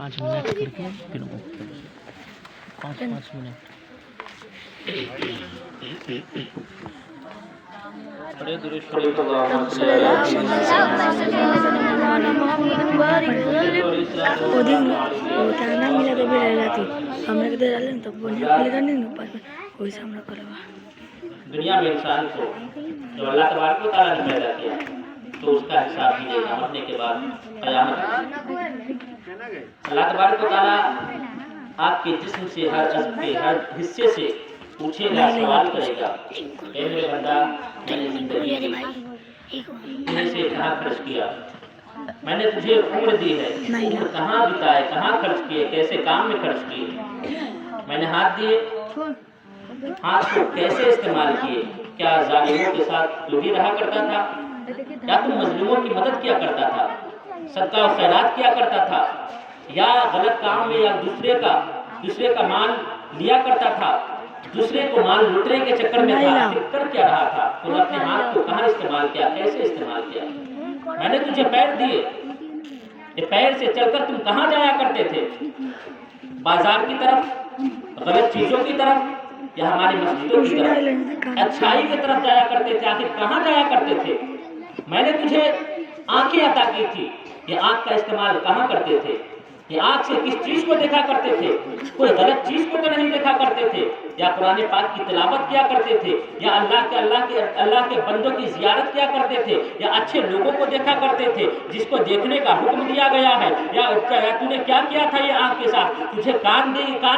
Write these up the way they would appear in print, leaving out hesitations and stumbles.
5 minute करके फिर 5 minute बड़े दुनिया में इंसान को जब अल्लाह तबारक व तआला ने पैदा किया तो उसका हिसाब दीजिएगा मरने के बाद क़यामत। अल्लाह तबारक व तआला आपके जिस्म से हर अज़्म के हर हिस्से से पूछेगा, सवाल करेगा, ए मेरे बंदा, मैंने जिंदगी तुझे से कहाँ खर्च किया, मैंने तुझे उम्र दी है, उम्र कहाँ बिताए, कहाँ खर्च किए, कैसे काम में खर्च किए, मैंने हाथ दिए, हाथ को कैसे इस्तेमाल किए, क्या जालिमों के साथ जो भी रहा करता था, या तुम मजलूमों की मदद किया करता था, सदका और खैरात किया करता था, या गलत काम में या दूसरे का माल लिया करता था, दूसरे को माल लूटने के चक्कर में था, कर क्या रहा था, तुम अपने हाथ को कहाँ इस्तेमाल किया, कैसे इस्तेमाल किया, मैंने तुझे पैर दिए, ये पैर से चलकर तुम कहाँ जाया करते थे, बाजार की तरफ, गलत चीजों की तरफ, या हमारी मस्जिदों की तरफ, अच्छाई की तरफ जाया करते थे, आखिर कहाँ जाया करते थे, मैंने तुझे आंखें अता की थी, ये आंख का इस्तेमाल कहाँ करते थे, ये आंख से किस चीज को देखा करते थे, कोई गलत चीज को तो नहीं देखा करते थे, या कुरान पाक की तिलावत किया करते थे, या अल्लाह के बंदों की जियारत किया करते थे, या अच्छे लोगों को देखा करते थे जिसको देखने का हुक्म दिया गया है, या तूने क्या किया था ये आंख के साथ, तुझे कान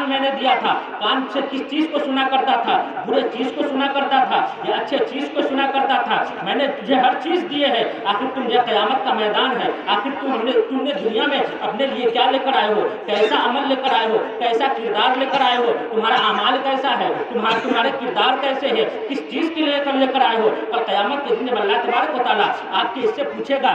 मैंने दिया था, कान से किस चीज को सुना करता था, बुरे चीज को सुना करता था या अच्छे चीज को सुना करता था, मैंने तुझे हर चीज दिए है, आखिर तुम ये क़यामत का मैदान है, आखिर तुमने दुनिया में अपने लिए क्या लेकर आए हो, कैसा अमल लेकर आए हो, कैसा किरदार लेकर आए हो, तुम्हारा अमाल कैसा है, तुम्हारे किरदार कैसे है, किस चीज के लिए लेकर आए हो, कल क़यामत के दिन अल्लाह तबारक व तआला आपके इससे पूछेगा,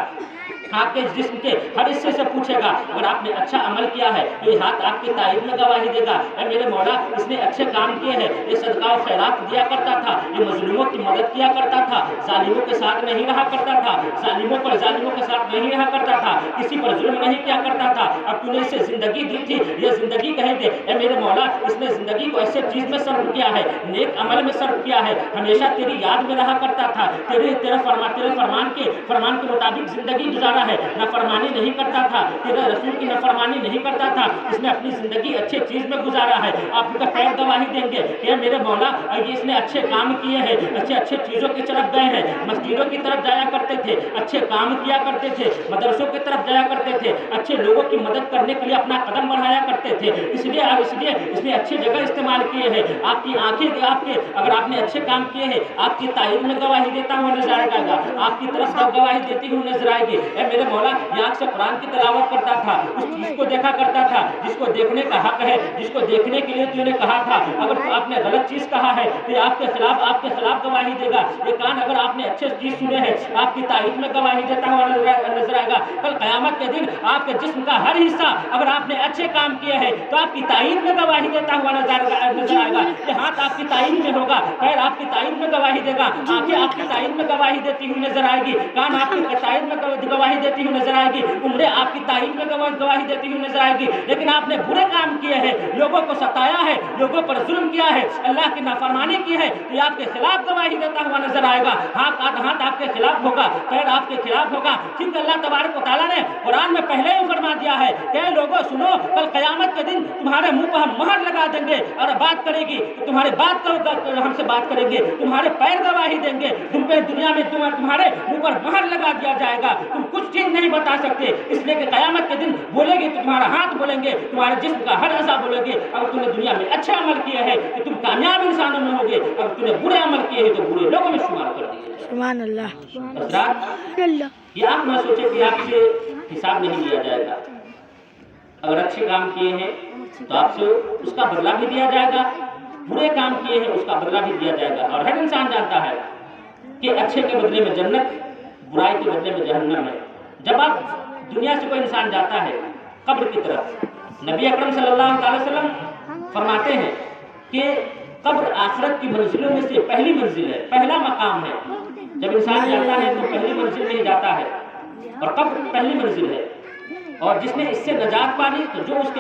आपके जिस्म के हर हिस्से से पूछेगा, अगर आपने अच्छा अमल किया है तो ये हाथ आपकी तारीफ में गवाही देगा, मेरे मौला इसने अच्छे काम किए हैं, ये सदका और खैरात दिया करता था, ये मजलूमों की मदद किया करता था, जालिमों के साथ नहीं रहा करता था, जालिमों के साथ नहीं रहा करता था, किसी पर जुल्म नहीं किया करता था, अब तूने इसे जिंदगी दी थी, ये जिंदगी कहे दे, मेरे मौला इसने जिंदगी को ऐसे चीज में सर्व किया है, नेक अमल में सर्व किया है, हमेशा तेरी याद में रहा करता था, तेरे फरमान के मुताबिक जिंदगी गुजारा है, नफरमानी नहीं करता था, तेरे रसूल की नफरमानी नहीं करता था, इसने अपनी जिंदगी अच्छे चीज में गुजारा है, आप उनका खैर गवाही देंगे कि मेरे मौला ये इसने अच्छे काम किए हैं, अच्छे चीजों की तरफ गए हैं, मस्जिदों की तरफ जाया करते थे, अच्छे काम किया करते थे, मदरसों की तरफ जाया करते थे, अच्छे लोगों की मदद करने के लिए अपना कदम बढ़ाया करते थे, इसलिए इसने अच्छी जगह इस्तेमाल किए हैं, आपकी आंखें अगर आपने अच्छे काम किए हैं आपकी तारीफ में गवाही देता हुआ नजर आएगा, आपकी तरफ गवाही देती हुई नजर आएगी, मेरे मौला यहाँ से कुरान की तिलावत करता था, उस चीज को देखा करता था जिसको देखने का हक है, जिसको देखने के लिए तूने कहा था, अगर आपने गलत चीज कहा है तो आपके खिलाफ गवाही देगा, ये कान अगर आपने अच्छे चीज सुने हैं आपकी तारीफ में गवाही देता हुआ नजर आएगा, कल क़यामत के दिन आपके जिस्म का हर हिस्सा अगर आपने अच्छे काम किए हैं तो आपकी तारीफ में गवाही देता हुआ नजर आएगा, ये हाथ आपकी तारीफ में होगा, पैर आपकी तारीफ में गवाही देगा, आंखें आपकी तारीफ में गवाही देती हुई नजर आएगी, कान आपकी तारीफ में गवाही देती हुई नजर आएगी, उम्रें आपकी तारीफ में गवाही देती हुई नजर आएगी, लेकिन आपने बुरे काम किए हैं, लोगों को सताया है, लोगों पर जुल्म किया है, अल्लाह की नाफरमानी की है, तो ये आपके खिलाफ गवाही देता हुआ नजर आएगा, हाथ आपके खिलाफ होगा, पैर आपके खिलाफ होगा, क्योंकि अल्लाह तबारक व तआला ने कुरान में पहले ही फरमा दिया है कि लोगों सुनो, कल क़यामत के दिन तुम्हारे मुंह पर हम मोहर लगा देंगे और बात करेगी तो तुम्हारी बात हमसे बात करेंगे, तुम्हारे पैर गवाही देंगे, तुम पे दुनिया में तुम्हारे मुंह पर मोहर लगा दिया जाएगा, तुम कुछ चीज नहीं बता सकते, इसलिए कि क़यामत के दिन बोलेगी तो तुम्हारा हाथ बोलेंगे, तुम्हारे जिस्म का हर अज़ा बोलेंगे, अगर तुमने दुनिया में अच्छे अमल किए हैं तो तुम कामयाब इंसानों में होगे, अगर तुमने बुरे अमल किए हैं तो बुरे लोगों में शुमार कर दिए। सुभान अल्लाह। ये आप न सोचे कि आपसे हिसाब नहीं लिया जाएगा, अगर अच्छे काम किए हैं तो आपसे उसका बदला भी दिया जाएगा, बुरे काम किए हैं उसका बदला भी दिया जाएगा, और हर इंसान जानता है कि अच्छे के बदले में जन्नत, बुराई के बदले में जहन्नम है। जब आप दुनिया से कोई इंसान जाता है कब्र की तरफ, नबी अकरम सल्लल्लाहु अलैहि वसल्लम फरमाते हैं कि कब्र आखिरत की मंजिलों में से पहली मंजिल है, पहला मकाम है, जब इंसान जाता है तो पहली मंजिल में ही जाता है और कब्र पहली मंजिल है। اور جس نے اس سے نجات پا لی تو جو اس کے